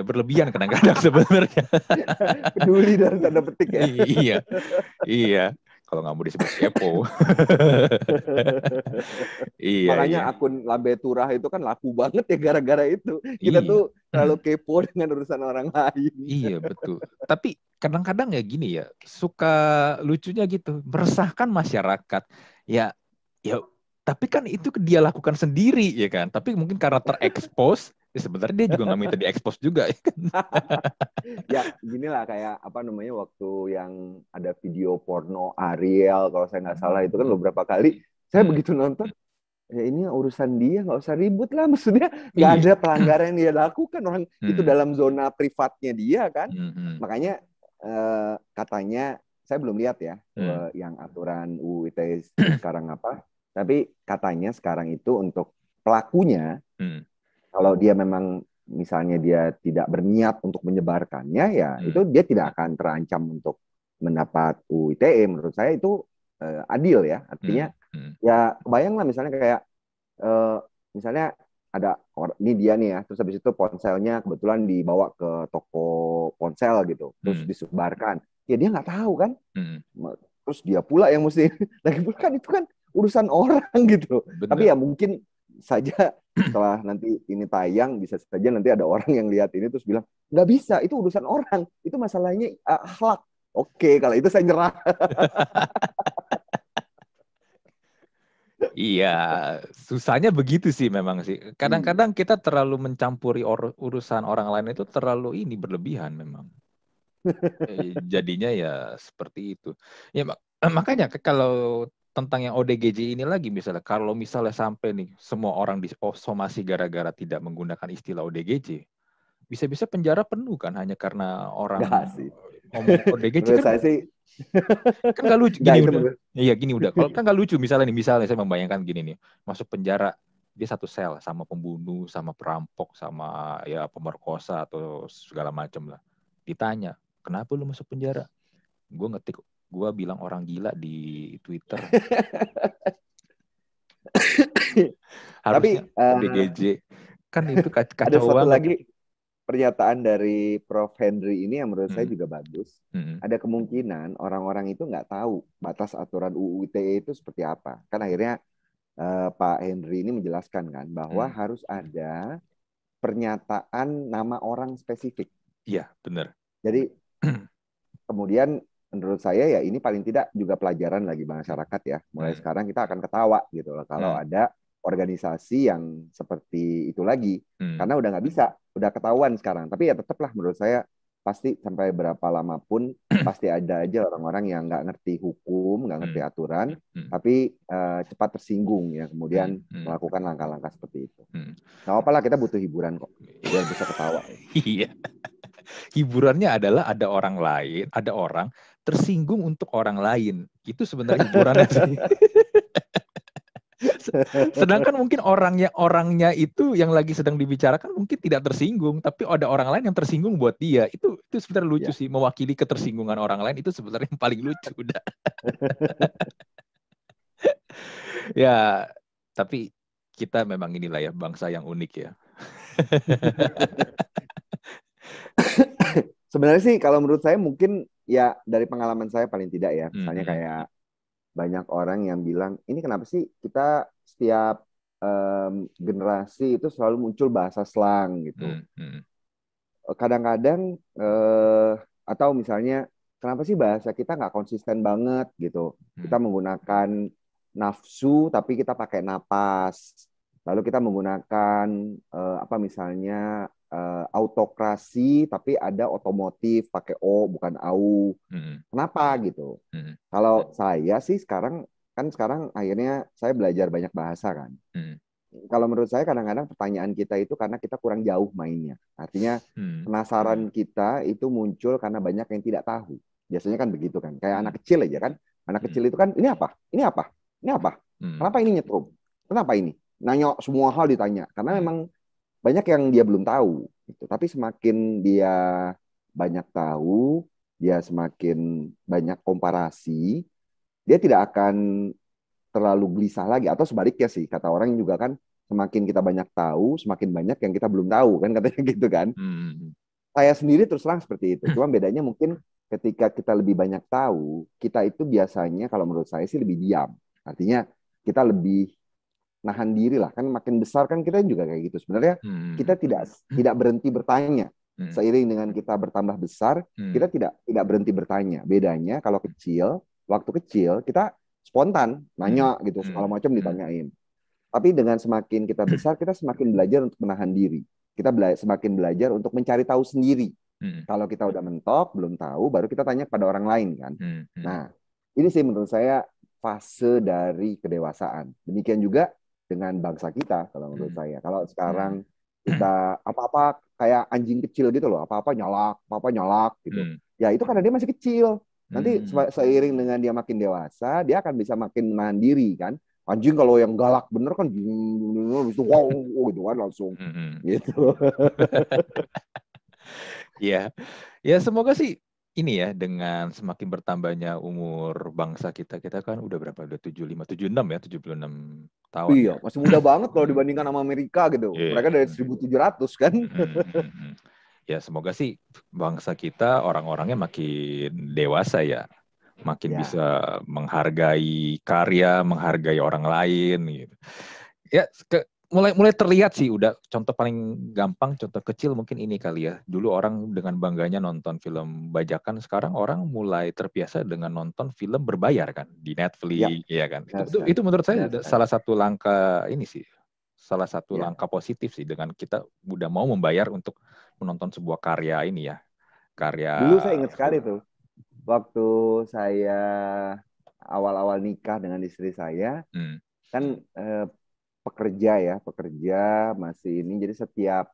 S1: berlebihan kadang-kadang sebenarnya.
S2: Peduli dalam tanda petik ya.
S1: Iya. kalau nggak mau disebut kepo. Iya,
S2: Makanya
S1: iya.
S2: akun Lambe Turah itu kan laku banget ya gara-gara itu. Kita
S1: Iya.
S2: tuh terlalu kepo dengan urusan orang lain.
S1: Iya, betul. Tapi kadang-kadang ya gini ya, suka lucunya gitu, meresahkan masyarakat. Ya, ya, tapi kan itu dia lakukan sendiri ya kan. Tapi mungkin karena terekspos, ya sebenarnya dia juga nggak minta diekspos juga ya kan.
S2: Ya ginilah kayak apa namanya waktu yang ada video porno Ariel kalau saya nggak salah itu kan beberapa kali saya begitu nonton ya ini urusan dia nggak usah ribut lah maksudnya nggak
S1: Iya.
S2: ada pelanggaran yang dia lakukan orang itu dalam zona privatnya dia kan makanya katanya saya belum lihat ya yang aturan UU ITE sekarang apa tapi katanya sekarang itu untuk pelakunya kalau dia memang misalnya dia tidak berniat untuk menyebarkannya ya itu dia tidak akan terancam untuk mendapat UU ITE menurut saya itu adil ya artinya ya bayanglah misalnya kayak misalnya ada ini dia nih ya terus habis itu ponselnya kebetulan dibawa ke toko ponsel gitu terus disebarkan ya dia nggak tahu kan terus dia pula yang mesti lagi pula kan itu kan urusan orang gitu.
S1: Bener.
S2: Tapi ya mungkin saja setelah nanti ini tayang bisa saja nanti ada orang yang lihat ini terus bilang nggak bisa itu urusan orang itu masalahnya akhlak. Oke kalau itu saya nyerah.
S1: Iya, susahnya begitu sih memang sih. Kadang-kadang kita terlalu mencampuri urusan orang lain itu terlalu ini berlebihan memang. Jadinya ya seperti itu. Ya makanya kalau tentang yang ODGJ ini lagi misalnya, kalau misalnya sampai nih semua orang disomasi gara-gara tidak menggunakan istilah ODGJ, bisa-bisa penjara penuh kan hanya karena orang
S2: Nggak sih.
S1: ngomong ODGJ
S2: Menurut
S1: kan.
S2: saya sih
S1: Kan nggak lucu
S2: nggak
S1: gini
S2: itu
S1: udah. Iya gini udah. Kalau kan nggak lucu misalnya saya membayangkan gini nih, masuk penjara dia satu sel sama pembunuh, sama perampok, sama ya pemerkosa atau segala macam lah. Ditanya, kenapa lu masuk penjara? Gue ngetik, gue bilang orang gila di Twitter. Harusnya ODGJ. Kan itu kacau
S2: ada satu
S1: banget.
S2: lagi pernyataan dari Prof. Henry ini yang menurut saya juga bagus. Ada kemungkinan orang-orang itu nggak tahu batas aturan UU ITE itu seperti apa. Kan akhirnya Pak Henry ini menjelaskan kan bahwa harus ada pernyataan nama orang spesifik.
S1: Iya, benar.
S2: Jadi kemudian menurut saya ya ini paling tidak juga pelajaran lagi masyarakat ya. Mulai sekarang kita akan ketawa gitu loh kalau ada organisasi yang seperti itu lagi karena udah nggak bisa udah ketahuan sekarang tapi ya tetaplah menurut saya pasti sampai berapa lama pun pasti ada aja orang-orang yang nggak ngerti hukum nggak ngerti aturan tapi cepat tersinggung ya kemudian melakukan langkah-langkah seperti itu nggak apa-apa lah kita butuh hiburan kok biar bisa ketawa.
S1: Iya, hiburannya adalah ada orang tersinggung untuk orang lain itu sebenarnya hiburannya sih. Sedangkan mungkin orangnya itu yang lagi sedang dibicarakan mungkin tidak tersinggung, tapi ada orang lain yang tersinggung buat dia. Itu sebenarnya lucu sih, mewakili ketersinggungan orang lain itu sebenarnya yang paling lucu udah. Ya, tapi kita memang inilah ya bangsa yang unik ya.
S2: Sebenarnya sih kalau menurut saya mungkin ya dari pengalaman saya paling tidak ya, misalnya kayak banyak orang yang bilang ini kenapa sih kita setiap generasi itu selalu muncul bahasa slang gitu. Kadang-kadang atau misalnya kenapa sih bahasa kita nggak konsisten banget gitu. Kita menggunakan nafsu tapi kita pakai napas. Lalu kita menggunakan apa misalnya autokrasi tapi ada otomotif pakai O bukan AU. Kenapa gitu? Kalau saya sih sekarang akhirnya saya belajar banyak bahasa kan. Kalau menurut saya kadang-kadang pertanyaan kita itu karena kita kurang jauh mainnya. Artinya penasaran kita itu muncul karena banyak yang tidak tahu. Biasanya kan begitu kan. Kayak anak kecil aja kan. Anak kecil itu kan ini apa? Ini apa? Ini apa? Kenapa ini nyetrum? Kenapa ini? Nanya semua hal ditanya. Karena memang banyak yang dia belum tahu. Gitu. Tapi semakin dia banyak tahu, dia semakin banyak komparasi, dia tidak akan terlalu gelisah lagi. Atau sebaliknya sih, kata orang juga kan, semakin kita banyak tahu, semakin banyak yang kita belum tahu, kan katanya gitu kan. Saya sendiri terus terang seperti itu. Cuma bedanya mungkin ketika kita lebih banyak tahu, kita itu biasanya kalau menurut saya sih lebih diam. Artinya kita lebih nahan diri lah. Kan makin besar kan kita juga kayak gitu. Sebenarnya kita tidak berhenti bertanya. Seiring dengan kita bertambah besar, kita tidak berhenti bertanya. Bedanya kalau kecil, waktu kecil kita spontan nanya gitu, segala macam ditanyain. Tapi dengan semakin kita besar, kita semakin belajar untuk menahan diri. Kita semakin belajar untuk mencari tahu sendiri. Kalau kita udah mentok, belum tahu, baru kita tanya kepada orang lain kan. Nah, ini sih menurut saya fase dari kedewasaan. Demikian juga dengan bangsa kita kalau menurut saya. Kalau sekarang kita apa-apa kayak anjing kecil gitu loh, apa-apa nyalak gitu. Ya itu karena dia masih kecil. Nanti seiring dengan dia makin dewasa, dia akan bisa makin menahan diri kan. Anjing kalau yang galak bener kan itu wow gitu kan langsung gitu.
S1: Ya, ya semoga sih ini ya dengan semakin bertambahnya umur bangsa kita kan udah berapa? Udah 76 ya, 76 tahun.
S2: Iya, masih muda banget kalau dibandingkan sama Amerika gitu. Mereka dari 1700 kan.
S1: Ya semoga sih bangsa kita orang-orangnya makin dewasa ya. Makin bisa menghargai karya, menghargai orang lain gitu. Ya mulai terlihat sih udah contoh paling gampang, contoh kecil mungkin ini kali ya. Dulu orang dengan bangganya nonton film bajakan, sekarang orang mulai terbiasa dengan nonton film berbayar kan di Netflix ya kan. Itu menurut saya salah satu langkah ini sih. Salah satu langkah positif sih dengan kita udah mau membayar untuk menonton sebuah karya ini ya. Karya
S2: dulu saya ingat sekali tuh. Waktu saya awal-awal nikah dengan istri saya, kan pekerja masih ini, jadi setiap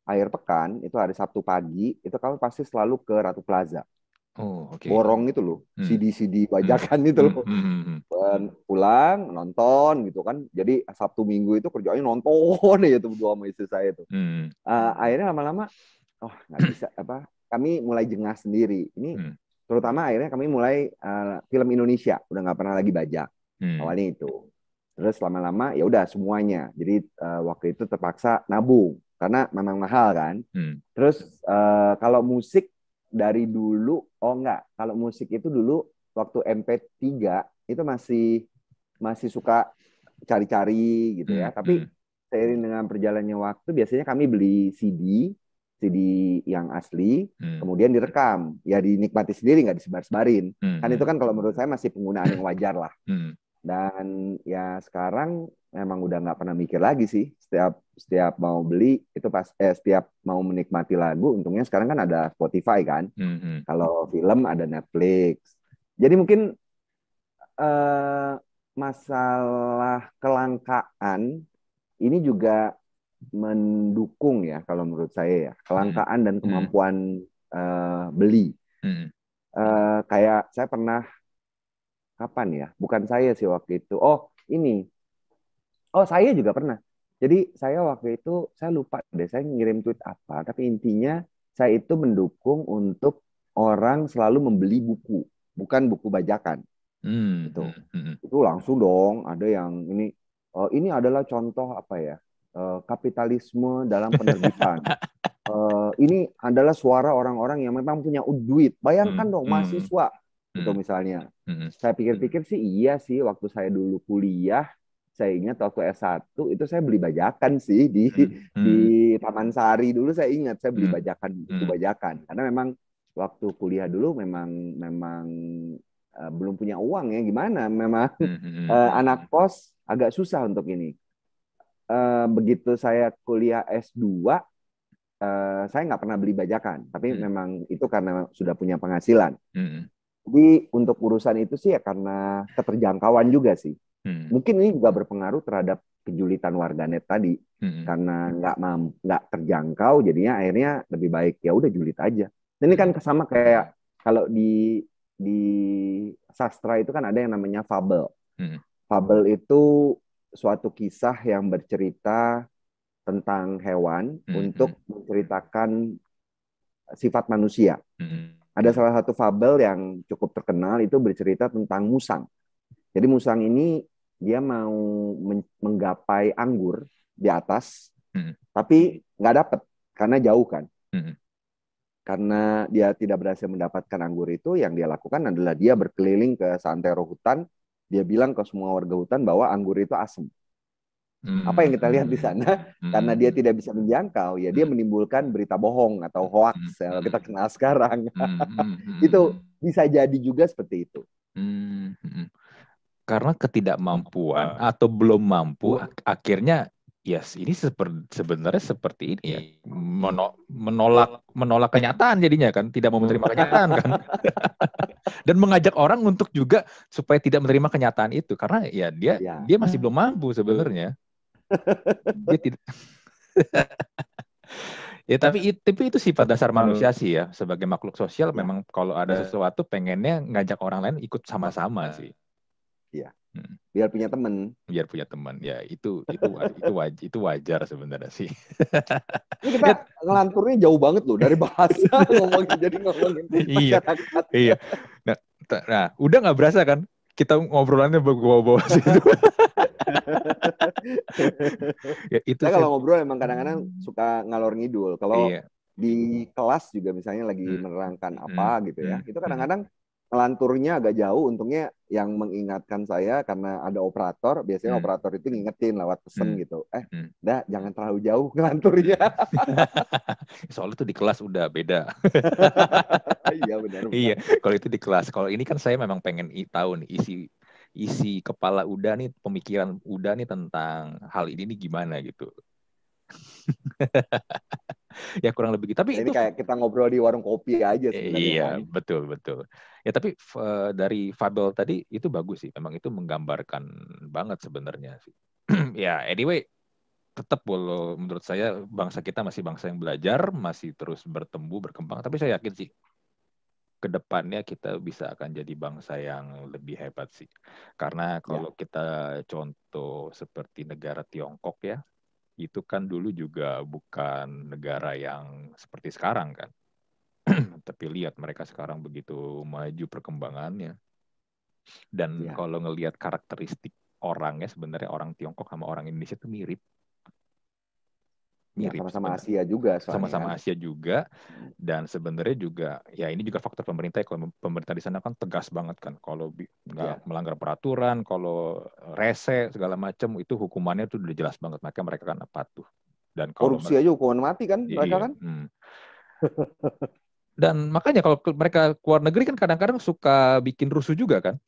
S2: akhir pekan itu hari Sabtu pagi itu kami pasti selalu ke Ratu Plaza. Borong itu loh, CD bajakan itu loh. Pulang nonton gitu kan, jadi Sabtu Minggu itu kerjanya nonton ya tuh berdua sama istri saya itu. Akhirnya lama-lama nggak bisa kami mulai jengah sendiri ini. Terutama akhirnya kami mulai film Indonesia, udah nggak pernah lagi bajak. Awalnya itu. Terus lama-lama ya udah semuanya. Jadi waktu itu terpaksa nabung karena memang mahal kan. Terus kalau musik dari dulu, kalau musik itu dulu waktu MP3 itu masih suka cari-cari gitu ya. Tapi seiring dengan perjalannya waktu, biasanya kami beli CD yang asli, kemudian direkam, ya dinikmati sendiri, nggak disebar-sebarin. Kan itu kan kalau menurut saya masih penggunaan yang wajar lah. Dan ya sekarang memang udah nggak pernah mikir lagi sih. Setiap mau beli itu setiap mau menikmati lagu, untungnya sekarang kan ada Spotify kan. Kalau film ada Netflix. Jadi mungkin masalah kelangkaan ini juga mendukung ya kalau menurut saya ya, kelangkaan dan kemampuan beli. Kayak saya pernah kapan ya, bukan saya sih waktu itu, saya juga pernah. Jadi saya waktu itu saya lupa deh saya ngirim tweet apa, tapi intinya saya itu mendukung untuk orang selalu membeli buku, bukan buku bajakan. Gitu. Itu langsung dong ada yang ini adalah contoh apa ya, kapitalisme dalam penerbitan. Ini adalah suara orang-orang yang memang punya duit. Bayangkan dong mahasiswa itu misalnya. Saya pikir-pikir sih iya sih, waktu saya dulu kuliah, saya ingat waktu S1 itu saya beli bajakan sih di Taman Sari dulu, saya ingat saya beli buku bajakan karena memang waktu kuliah dulu memang belum punya uang ya, gimana memang anak kos agak susah untuk ini. Begitu saya kuliah S2, saya nggak pernah beli bajakan, tapi memang itu karena sudah punya penghasilan. Jadi untuk urusan itu sih ya karena keterjangkauan juga sih. Mungkin ini juga berpengaruh terhadap kejulitan warganet tadi, karena nggak terjangkau, jadinya akhirnya lebih baik ya udah julid aja. Ini kan sama kayak kalau di sastra itu kan ada yang namanya fabel. Fabel itu suatu kisah yang bercerita tentang hewan untuk menceritakan sifat manusia. Ada salah satu fabel yang cukup terkenal itu bercerita tentang musang. Jadi musang ini dia mau menggapai anggur di atas, tapi nggak dapet karena jauh kan. karena dia tidak berhasil mendapatkan anggur itu, yang dia lakukan adalah dia berkeliling ke seantero hutan. Dia bilang ke semua warga hutan bahwa anggur itu asam. Apa yang kita lihat di sana, karena dia tidak bisa menjangkau, ya dia menimbulkan berita bohong atau hoax yang kita kenal sekarang. Itu bisa jadi juga seperti itu.
S1: Karena ketidakmampuan atau belum mampu, akhirnya yes, ini sebenarnya seperti ini ya, menolak kenyataan jadinya kan, tidak mau menerima kenyataan kan, dan mengajak orang untuk juga supaya tidak menerima kenyataan itu, karena ya dia masih belum mampu sebenarnya. Dia tidak. Ya tapi itu sifat dasar manusia sih ya, sebagai makhluk sosial memang kalau ada sesuatu pengennya ngajak orang lain ikut sama-sama sih.
S2: Iya. Biar punya teman.
S1: Biar punya teman. Ya, itu wajar sebenarnya sih.
S2: Ini kita ngelanturnya jauh banget loh dari bahasa ngomongin masyarakat.
S1: Iya. Nah, udah nggak berasa kan? Kita ngobrolannya bawa-bawa situ. Ya, itu
S2: saya kalau ngobrol emang kadang-kadang suka ngalor ngidul. Kalau di kelas juga misalnya lagi menerangkan apa gitu ya, itu kadang-kadang ngelanturnya agak jauh. Untungnya yang mengingatkan saya karena ada operator, biasanya operator itu ngingetin lewat pesen gitu. Dah jangan terlalu jauh ngelanturnya.
S1: Soalnya itu di kelas udah beda.
S2: Iya benar.
S1: Iya, kalau itu di kelas. Kalau ini kan saya memang pengen tahu nih isi kepala Uda nih, pemikiran Uda nih tentang hal ini nih gimana gitu. Ya kurang lebih gitu. Tapi
S2: ini kayak kita ngobrol di warung kopi aja sebenarnya.
S1: Iya, betul. Ya tapi dari Fabel tadi itu bagus sih. Memang itu menggambarkan banget sebenarnya sih. Ya, anyway, tetap menurut saya bangsa kita masih bangsa yang belajar, masih terus bertumbuh, berkembang. Tapi saya yakin sih kedepannya kita bisa akan jadi bangsa yang lebih hebat sih. Karena kalau kita contoh seperti negara Tiongkok ya, itu kan dulu juga bukan negara yang seperti sekarang kan. Tapi lihat mereka sekarang begitu maju perkembangannya. Dan kalau ngelihat karakteristik orangnya, sebenarnya orang Tiongkok sama orang Indonesia itu mirip.
S2: Sama-sama Asia juga.
S1: Sama-sama Asia juga. Dan sebenarnya juga, ya ini juga faktor pemerintah. Kalau pemerintah di sana kan tegas banget kan. Kalau nggak melanggar peraturan, kalau rese segala macam, itu hukumannya tuh udah jelas banget. Maka mereka kan patuh. Dan
S2: korupsi aja hukuman mati kan mereka kan.
S1: Dan makanya kalau mereka keluar negeri kan kadang-kadang suka bikin rusuh juga kan.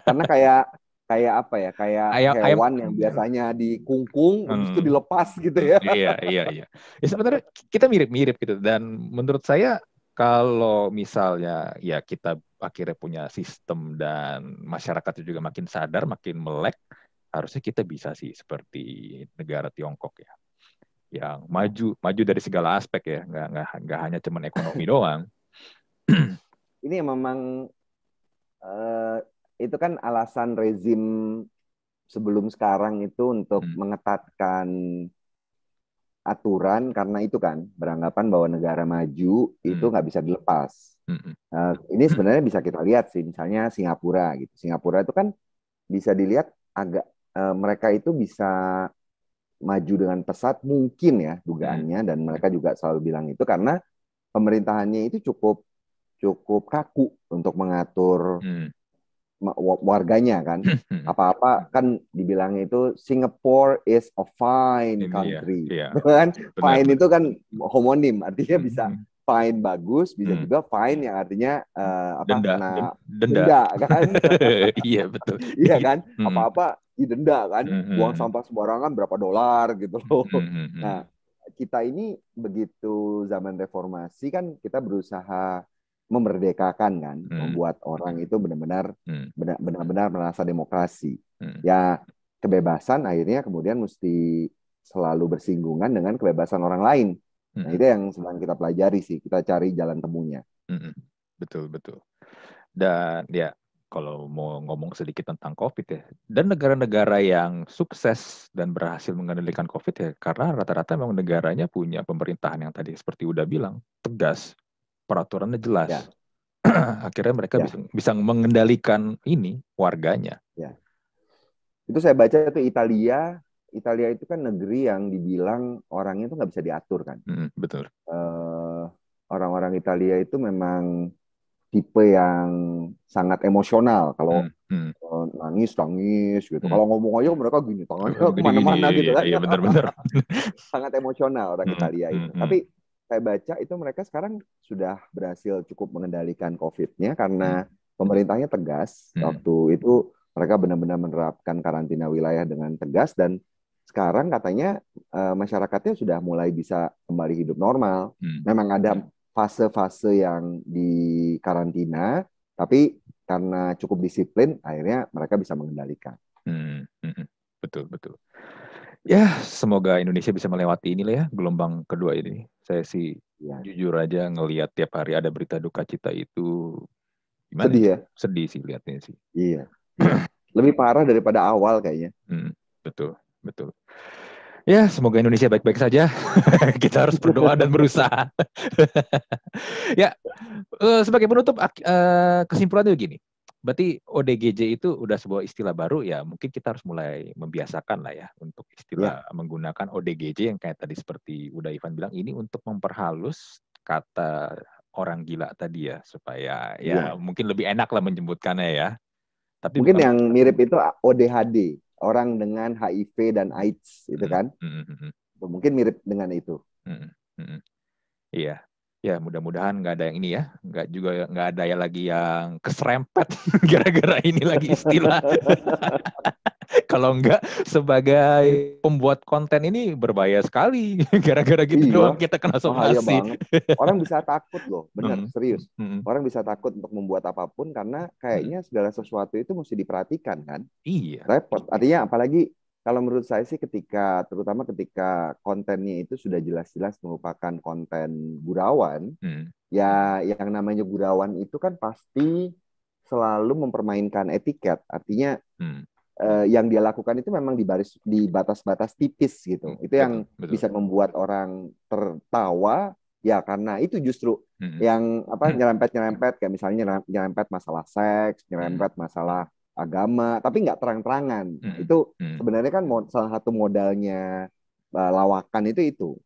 S2: Karena kayak apa ya, kayak hewan yang biasanya dikungkung habis itu dilepas gitu ya.
S1: Iya. Ya sebenarnya kita mirip-mirip gitu, dan menurut saya kalau misalnya ya kita akhirnya punya sistem dan masyarakat juga makin sadar, makin melek, harusnya kita bisa sih seperti negara Tiongkok ya, yang maju dari segala aspek ya, nggak hanya cuman ekonomi doang.
S2: Ini memang itu kan alasan rezim sebelum sekarang itu untuk mengetatkan aturan, karena itu kan beranggapan bahwa negara maju itu nggak bisa dilepas. Ini sebenarnya bisa kita lihat sih, misalnya Singapura gitu. Singapura itu kan bisa dilihat agak mereka itu bisa maju dengan pesat mungkin ya dugaannya, dan mereka juga selalu bilang itu karena pemerintahannya itu cukup kaku untuk mengatur warganya kan. Apa-apa kan dibilangnya itu Singapore is a fine country. Kan fine itu kan homonim, artinya bisa fine bagus, bisa juga fine yang artinya denda kan.
S1: Iya betul.
S2: Iya kan, apa-apa didenda kan, buang sampah sembarangan berapa dolar gitu loh. Nah, kita ini begitu zaman reformasi kan kita berusaha memerdekakan kan, membuat orang itu benar-benar merasa demokrasi. Ya kebebasan akhirnya kemudian mesti selalu bersinggungan dengan kebebasan orang lain. Nah itu yang sedang kita pelajari sih, kita cari jalan temunya.
S1: Betul. Dan ya kalau mau ngomong sedikit tentang COVID ya, dan negara-negara yang sukses dan berhasil mengendalikan COVID ya, karena rata-rata memang negaranya punya pemerintahan yang tadi seperti udah bilang, tegas, peraturannya jelas. Akhirnya mereka bisa mengendalikan ini warganya.
S2: Ya. Itu saya baca itu Italia itu kan negeri yang dibilang orangnya itu nggak bisa diatur kan.
S1: Betul.
S2: orang Italia itu memang tipe yang sangat emosional. Kalau nangis gitu. Kalau ngomong aja mereka gini, tangannya kemana-mana gitu kan.
S1: Iya benar-benar.
S2: Sangat emosional orang Italia itu. Tapi saya baca itu mereka sekarang sudah berhasil cukup mengendalikan COVID-nya karena pemerintahnya tegas. Waktu itu mereka benar-benar menerapkan karantina wilayah dengan tegas dan sekarang katanya masyarakatnya sudah mulai bisa kembali hidup normal. Memang ada fase-fase yang di karantina, tapi karena cukup disiplin, akhirnya mereka bisa mengendalikan.
S1: Betul, betul. Ya, semoga Indonesia bisa melewati inilah ya, gelombang kedua ini. Saya sih jujur aja ngelihat tiap hari ada berita duka cita itu, gimana
S2: sedih ya?
S1: Sedih sih lihatnya sih.
S2: Iya. Lebih parah daripada awal kayaknya.
S1: Betul, betul. Ya, semoga Indonesia baik-baik saja. Kita harus berdoa dan berusaha. Ya, sebagai penutup, kesimpulannya begini. Berarti ODGJ itu udah sebuah istilah baru ya, mungkin kita harus mulai membiasakan lah ya untuk istilah menggunakan ODGJ yang kayak tadi seperti udah Ivan bilang, ini untuk memperhalus kata orang gila tadi ya, supaya ya mungkin lebih enak lah menyebutkannya ya. Tapi
S2: mungkin yang mirip itu ODHD, orang dengan HIV dan AIDS itu kan. Mungkin mirip dengan itu.
S1: Iya. Ya mudah-mudahan nggak ada yang ini ya, nggak ada ya lagi yang keserempet gara-gara ini lagi istilah. Kalau enggak, sebagai pembuat konten ini berbahaya sekali gara-gara gitu doang kita kena somasi.
S2: Bahaya banget. Orang bisa takut loh, benar serius. Orang bisa takut untuk membuat apapun karena kayaknya segala sesuatu itu mesti diperhatikan kan.
S1: Iya.
S2: Repot. Artinya apalagi kalau menurut saya sih terutama ketika kontennya itu sudah jelas-jelas merupakan konten gurauan, ya yang namanya gurauan itu kan pasti selalu mempermainkan etiket. Artinya yang dia lakukan itu memang di batas-batas tipis gitu. Itu yang bisa membuat orang tertawa ya karena itu justru yang nyerempet-nyerempet kayak misalnya nyerempet masalah seks, nyerempet masalah agama, tapi nggak terang-terangan. Itu sebenarnya kan salah satu modalnya lawakan itu.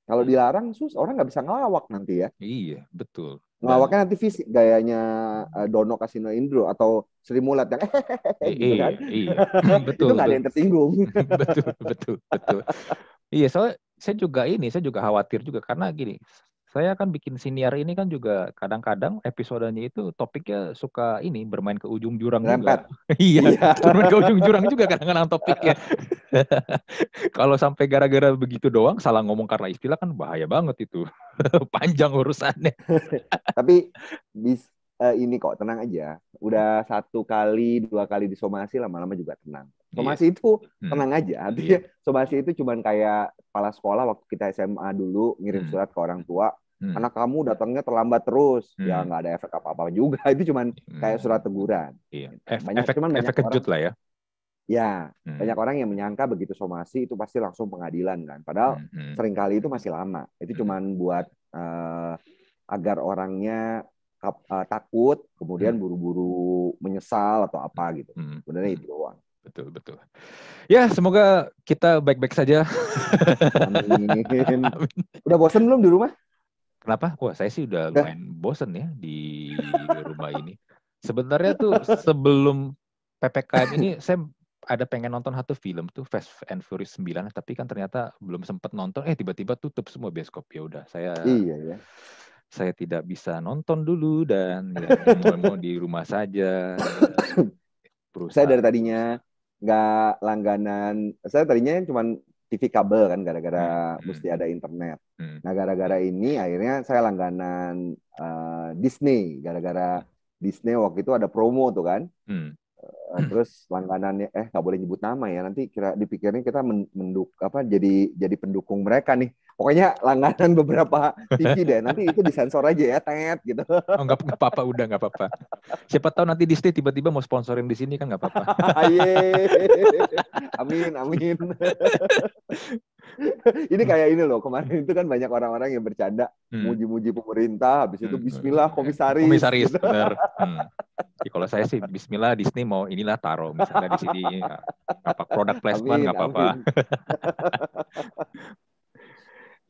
S2: Kalau dilarang, orang nggak bisa ngelawak nanti ya.
S1: Iya, betul.
S2: Ngelawaknya nanti fisik, gayanya Dono Kasino Indro atau Sri Mulat yang gitu kan.
S1: Iya, betul.
S2: Itu nggak ada yang tersinggung.
S1: betul. Iya, soalnya saya juga khawatir juga karena gini. Saya kan bikin siniar ini kan juga kadang-kadang episodenya itu topiknya suka bermain ke ujung jurang juga. Iya, bermain ke ujung jurang juga kadang-kadang topiknya. Kalau sampai gara-gara begitu doang salah ngomong karena istilah kan bahaya banget itu. Panjang urusannya.
S2: Tapi ini kok tenang aja. Udah 1 kali, 2 kali disomasi lama-lama juga tenang. Somasi itu tenang aja. Artinya somasi itu cuman kayak kepala sekolah waktu kita SMA dulu ngirim surat ke orang tua. Anak kamu datangnya terlambat terus. Ya nggak ada efek apa-apa juga. Itu cuman kayak surat teguran.
S1: Iya. Efek kejut lah ya.
S2: Ya, banyak orang yang menyangka begitu somasi itu pasti langsung pengadilan kan. Padahal seringkali itu masih lama. Itu cuman buat agar orangnya takut, kemudian buru-buru menyesal atau apa gitu. Sebenarnya itu doang.
S1: Betul. Ya, semoga kita baik-baik saja.
S2: Amin. Udah bosen belum di rumah?
S1: Kenapa? Wah, saya sih udah lumayan bosen ya di rumah ini. Sebenarnya tuh sebelum PPKM ini saya ada pengen nonton satu film tuh Fast and Furious 9, tapi kan ternyata belum sempat nonton. Tiba-tiba tutup semua bioskop. Ya udah, saya tidak bisa nonton dulu dan mau di rumah saja.
S2: Saya dari tadinya nggak langganan, saya tadinya cuma TV kabel kan gara-gara mesti ada internet. Nah gara-gara ini akhirnya saya langganan Disney, gara-gara Disney waktu itu ada promo tuh kan. Terus langganannya nggak boleh nyebut nama ya, nanti dipikirnya kita jadi pendukung mereka nih. Pokoknya langganan beberapa TV deh, nanti itu disensor aja ya, tet gitu.
S1: Oh, nggak apa-apa, udah nggak apa-apa. Siapa tahu nanti Disney tiba-tiba mau sponsorin di sini kan nggak apa-apa.
S2: Amin. Ini kayak ini loh, kemarin itu kan banyak orang-orang yang bercanda muji-muji pemerintah, habis itu Bismillah komisaris.
S1: Komisaris, benar. Ya, kalau saya sih Bismillah Disney mau inilah taruh misalnya di sini apa produk placement nggak apa-apa.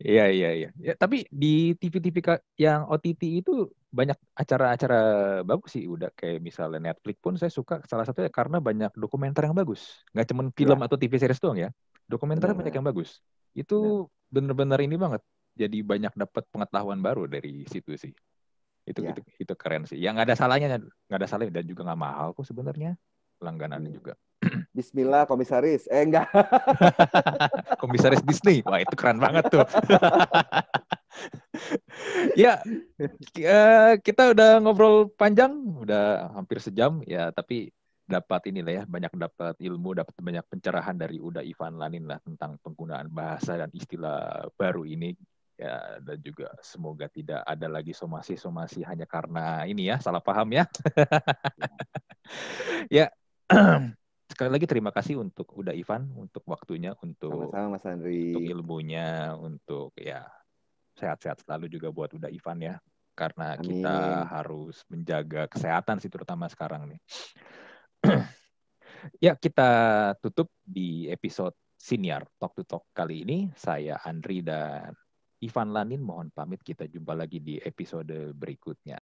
S1: Iya. Ya, tapi di TV-TV yang OTT itu banyak acara-acara bagus sih. Udah kayak misalnya Netflix pun saya suka salah satunya karena banyak dokumenter yang bagus. Nggak cuma film atau TV series doang ya. Dokumenternya banyak yang bagus. Itu bener-bener ini banget. Jadi banyak dapat pengetahuan baru dari situ sih. Itu keren sih. Yang nggak ada salahnya dan juga nggak mahal kok sebenarnya langganannya juga.
S2: Bismillah komisaris. Enggak.
S1: Komisaris Disney. Wah, itu keren banget tuh. Ya, kita udah ngobrol panjang, udah hampir sejam ya, tapi dapat inilah ya, banyak dapat ilmu, dapat banyak pencerahan dari Uda Ivan Lanin lah tentang penggunaan bahasa dan istilah baru ini. Ya, dan juga semoga tidak ada lagi somasi-somasi hanya karena ini ya, salah paham ya. Ya, sekali lagi terima kasih untuk Uda Ivan, untuk waktunya, untuk
S2: sama-sama Mas Andri,
S1: untuk ilmunya, untuk ya sehat-sehat selalu juga buat Uda Ivan ya, karena kita harus menjaga kesehatan sih terutama sekarang nih. Ya, kita tutup di episode Siniar Talk to Talk kali ini. Saya Andri dan Ivan Lanin mohon pamit, kita jumpa lagi di episode berikutnya.